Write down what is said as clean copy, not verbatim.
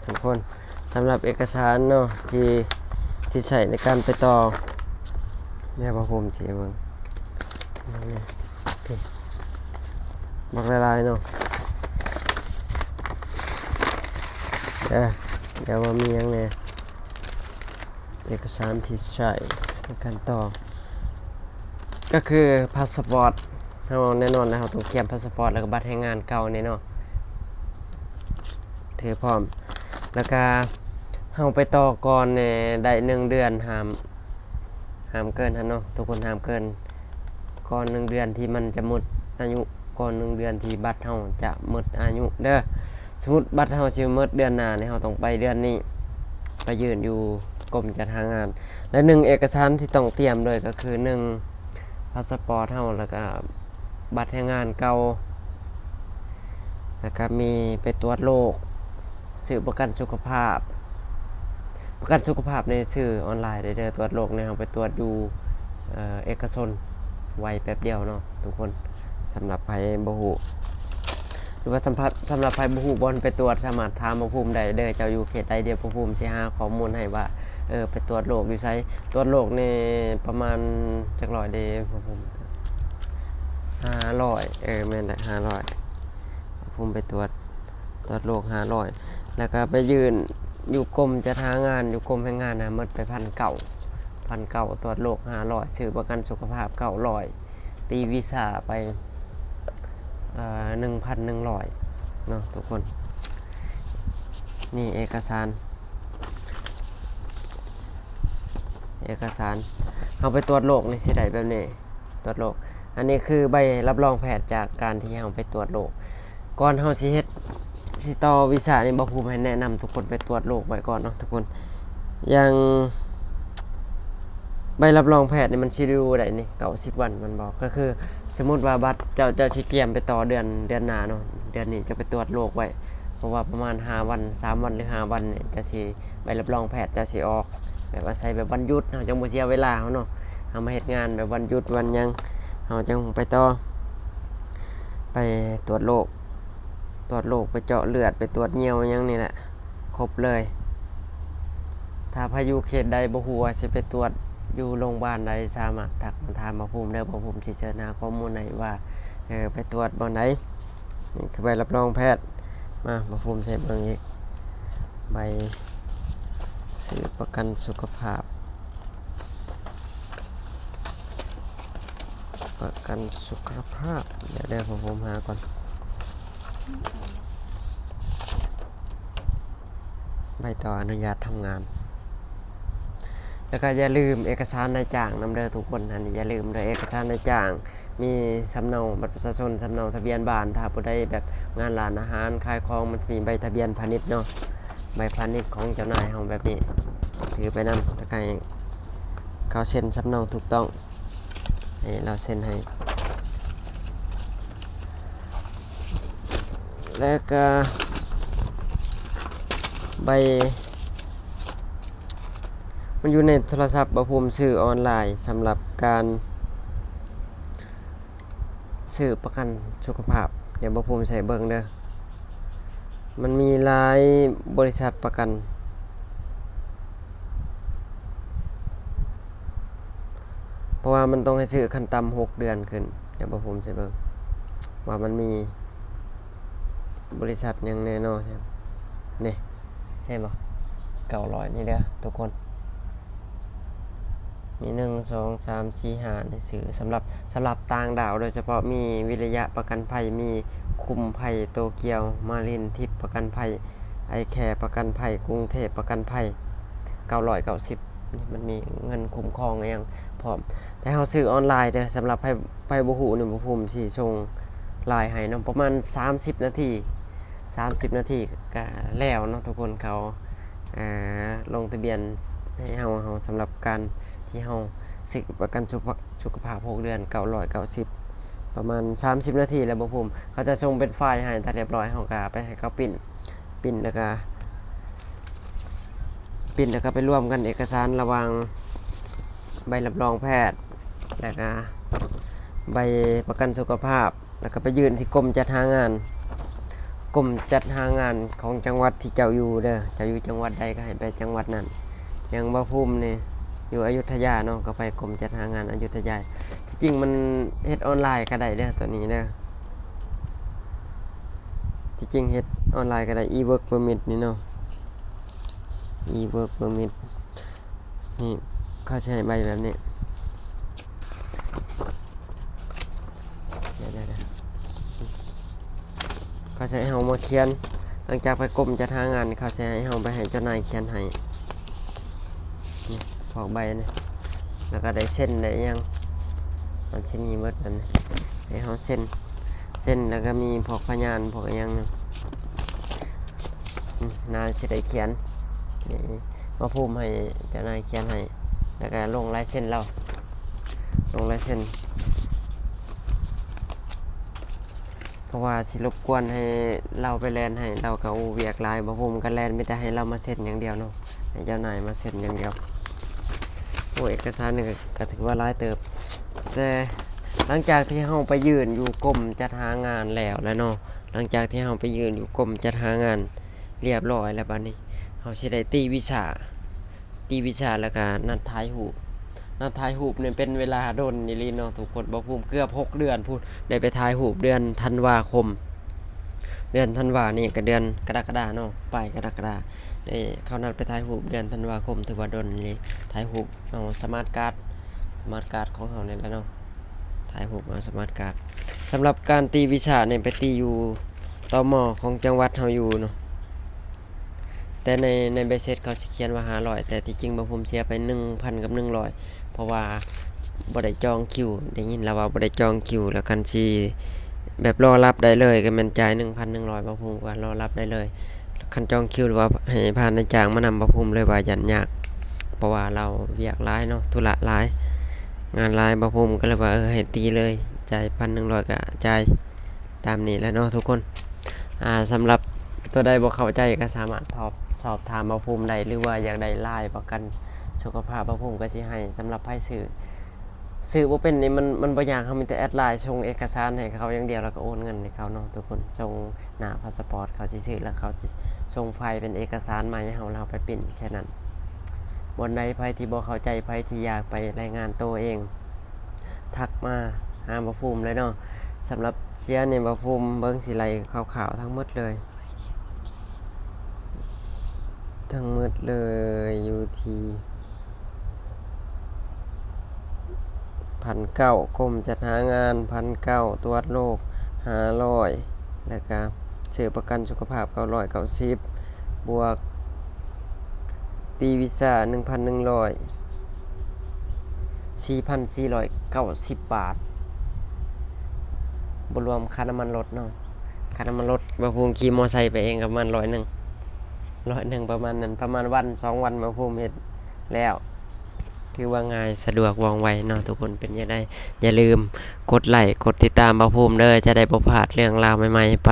ทุกคนสำหรับเอกสารเนาะที่ใส่ในการไปต่อเนี่ยพอผมเสียเบิ่งนี่พี่บักละลายเนาะเดี๋ยวว่ามีหยังไงเอกสารที่ใช้ในการต่อก็คือพาสปอร์ตเราแน่นอนนะครับต้องเตรียมพาสปอร์ตแล้วก็บัตรแรงงานเก่าเนี่ยเนาะถือพร้อมแล้วก็เฮาไปต่อก่อนเนี่ยได้1 เดือนห้ามเกินฮะเนาะทุกคนห้ามเกินก่อน1 เดือนที่มันจะหมดอายุก่อน1 เดือนที่บัตรเฮาจะหมดอายุเด้อสมมุติบัตรเฮาสิหมดเดือนหน้าเนี่ยเฮาต้องไปเดือนนี้ไปยื่นอยู่กรมจัดหางานและ1 เอกสารที่ต้องเตรียมด้วยก็คือ1พาสปอร์ตเฮาแล้วก็บัตรแรงงานเก่าแล้วก็มีไปตรวจโรคซื้อประกันสุขภาพในซื้อออนไลน์ได้เด้อตรวจโรคเนี่ยเราไปตรวจอยู่เอกชนไวแป๊บเดียวเนาะทุกคนสำหรับไผบ่ฮู้หรือว่าสำหรับไผบ่ฮู้บ่อนไปตรวจสามารถถามบ่ภูมิได้เด้อเจ้าอยู่เขตใดเดียวบ่ภูมิสิหาข้อมูลให้ว่าไปตรวจโรคอยู่ไสตรวจโรคนี่ประมาณจักร้อยเด้บ่ภูมิ500แม่นแหละ500บ่ภูมิไปตรวจโรค500แล้วก็ไปยื่นอยู่กรมจัดหางานอยู่กรมแรงงานนะหมดไป1,900ตรวจโรค500ซื้อประกันสุขภาพ900ตีวีซ่าไป1,100เนาะทุกคนนี่เอกสารเอาไปตรวจโรคนี่สิได้แบบนี้ตรวจโรคอันนี้คือใบรับรองแพทย์จากการที่เราไปตรวจโรคก่อนเฮาสิเฮ็ดสิต่อวีซ่านี่บ่ภูมิให้แนะนำทุกคนไปตรวจโรคไว้ก่อนเนาะทุกคนอย่างใบรับรองแพทย์นี่มันสิอยู่ได้นี่90 วันมันบอกก็คือสมมุติว่าบัตรเจ้าสิเตรียมไปต่อเดือนหน้าเนาะเดือนนี้จะไปตรวจโรคไว้เพราะว่าประมาณ5 วัน3 วันหรือ5 วันนี่จะสิใบรับรองแพทย์จะสิออกแบบว่าใส่แบบวันหยุดเฮาจังบ่เสียเวลาเฮาเนาะเฮามาเฮ็ดงานแบบวันหยุดวันหยังเฮาจังไปต่อไปตรวจโรคไปเจาะเลือดไปตรวจเยี่ยวยังนี่แหละครบเลยถ้าพายุเขตใดบ่ฮู้ว่าสิไปตรวจอยู่โรงพยาบาลใดสามารถทักมาถามมาภูมิเด้อบ่ภูมิสิเสิร์ชหาข้อมูลให้ว่าไปตรวจบ่ไหนนี่คือใบรับรองแพทย์มาบ่ภูมิใช้เบิ่งอีกใบซื้อประกันสุขภาพเดี๋ยวผมหาก่อนใบต่ออนุญาตทำงานแล้วก็อย่าลืมเอกสารนายจ้างนำเด้อทุกคนอันนี้อย่าลืมเด้อเอกสารนายจ้างมีสำเนาบัตรประชาชนสำเนาทะเบียนบ้านถ้าผู้ใดแบบงานร้านอาหารขายของมันจะมีใบทะเบียนพาณิชย์เนาะใบพาณิชย์ของเจ้านายเฮาแบบนี้ถือไปนำแล้วก็เขาเซ็นสำเนาถูกต้องให้เราเซ็นให้แล้วก็ใบมันอยู่ในโทรศัพท์บ่ภูมิซื้อออนไลน์สำหรับการซื้อประกันสุขภาพเดี๋ยวบ่ภูมิใส่เบิ่งเด้อมันมีหลายบริษัทประกันเพราะว่ามันต้องให้ซื้อขั้นต่ำ6 เดือนขึ้นเดี๋ยวบ่ภูมิใส่เบิ่งว่ามันมีบริษัทยังแน่นอนครับนี่เห็นบ่900นี่เด้อทุกคนมี1 2 3 4 5ในสื่อสำหรับต่างดาวโดยเฉพาะมีวิริยะประกันภัยมีคุมภัยโตเกียวมารินทิพย์ประกันภัยไอแคร์ประกันภัยกรุงเทพประกันภัย990นี่มันมีเงินคุ้มครองอย่างพร้อมแต่เฮาซื้อออนไลน์เด้อสำหรับไปบ่ฮู้นี่บ่ภูมิสิส่งไลน์ให้เนาะประมาณ30 นาทีก็แล้วเนาะทุกคนเขาลงทะเบียนให้เฮาสำหรับการที่เฮาซื้อประกันสุขภาพ6 เดือน990ประมาณ30 นาทีแล้วบ่ภูมิเขาจะส่งเป็นไฟล์ให้ถ้าเรียบร้อยเฮาก็ไปให้เขาปิ้นแล้วก็ไปร่วมกันเอกสารระหว่างใบรับรองแพทย์แล้วก็ใบประกันสุขภาพแล้วก็ไปยื่นที่กรมจัดหางาน กรมจัดหางานของจังหวัดที่เจ้าอยู่เด้อเจ้าอยู่จังหวัดใดก็ให้ไปจังหวัดนั้นอย่างบ่ภูมินี่อยู่อยุธยาเนาะก็ไปกรมจัดหางานอยุธยาที่จริงมันเฮ็ดออนไลน์ก็ได้เด้อตัวนี้เด้อที่จริงเฮ็ดออนไลน์ก็ได้ e-work permit นี่เนาะ e-work permit นี่เขาใช้ใบแบบนี้เดี๋ยวเขาใช้ให้เฮามาเขียนหลังจากไปกรมจัดหางานเขาใช้ให้เฮาไปให้เจ้านายเขียนให้นี่พอกใบนี่แล้วก็ได้เส้นได้ยังมันสิมีหมดนั่นให้เฮาเส้นแล้วก็มีพอกพยานพอกยังนึงนายสิได้เขียนมาภูมิให้เจ้านายเขียนให้แล้วก็ลงลายเส้นเราลงลายเส้นเพราะว่าสิรบกวนให้เราไปแลนให้เราก็เวียกลายบ่ภูมิก็แลนไม่แต่ให้เรามาเซ็นอย่างเดียวเนาะให้เจ้านายมาเซ็นอย่างเดียวโอ้เอกสารนี่ก็ถือว่าหลายเติบแต่หลังจากที่เฮาไปยืนอยู่กรมจัดหางานแล้วเนาะหลังจากที่เฮาไปยืนอยู่กรมจัดหางานเรียบร้อยแล้วบัดนี้เฮาสิได้ตีวิชาแล้วก็นัดถ่ายรูปนี่เป็นเวลาโดนนี่ลีเนาะทุกคนบ่ภูมิเกือบ6เดือนพูดได้ไปถ่ายรูปเดือนธันวาคมเดือนธันวานี่ก็เดือนกรกฎาเนาะปลายกรกฎาได้เขานัดไปถ่ายรูปเดือนธันวาคมถือว่าโดนนี่ถ่ายรูปเอาสมาร์ทการ์ดของเฮานี่แหละเนาะถ่ายรูปเอาสมาร์ทการ์ดสำหรับการตีวิชาเนี่ยไปตีอยู่ตม.ของจังหวัดเฮาอยู่เนาะแต่ในใบเสร็จเขาสิเขียนว่า500แต่ที่จริงบ่ผมเสียไป 1,000 กับ 100เพราะว่าบ่ได้จองคิวได้ยินแล้วว่าบ่ได้จองคิวแล้วกันสิแบบรอรับได้เลยก็แม่นจ่าย 1,100บ่ผมก็รอรับได้เลยคันจองคิวหรือว่าให้ผ่านนายจ้างมานำบ่ผมเลยว่ายันยากเพราะว่าเราเวียกหลายเนาะธุระหลายงานหลายบ่ผมก็เลยว่าให้ตีเลยจ่าย 1,100 ก็จ่ายตามนี้แหล้วเนาะทุกคนสำหรับตัวใดบ่เข้าใจก็สามารถสอบถามบ่ภูมิได้หรือว่าอยากได้รายประกันสุขภาพบ่ภูมิก็สิให้สำหรับไผซื้อบ่เป็นนี่มันบ่ยากเฮามีแต่แอดไลน์ส่งเอกสารให้เขาอย่างเดียวแล้วก็โอนเงินให้เขาเนาะทุกคนส่งหน้าพาสปอร์ตเขาสิซื้อแล้วเขาสิส่งไฟล์เป็นเอกสารมาให้เราไปปริ้นแค่นั้นบนใดไผที่บ่เข้าใจไผที่อยากไปรายงานตัวเองทักมาหาบ่ภูมิเลยเนาะสำหรับเสียนี่บ่ภูมิเบิ่งสิไล่ข่าวๆทั้งหมดเลยอยู่ที่1,900กรมจัดหางาน1,900ตรวจโรค500แล้วก็ซื้อประกันสุขภาพ990บวกตีวีซ่า 1,100 4,490 บาทบ่รวมค่าน้ำมันรถเนาะค่าน้ำมันรถบ่ภูมิขี่มอไซค์ไปเองก็ประมาณ100ประมาณนั้นประมาณวัน2วันบ่ภูมิเฮ็ดแล้วถือว่าง่ายสะดวกว่องไวเนาะทุกคนเป็นยังไงอย่าลืมกดไลค์กดติดตามบ่ภูมิเด้อจะได้บ่พลาดเรื่องราวใหม่ๆไป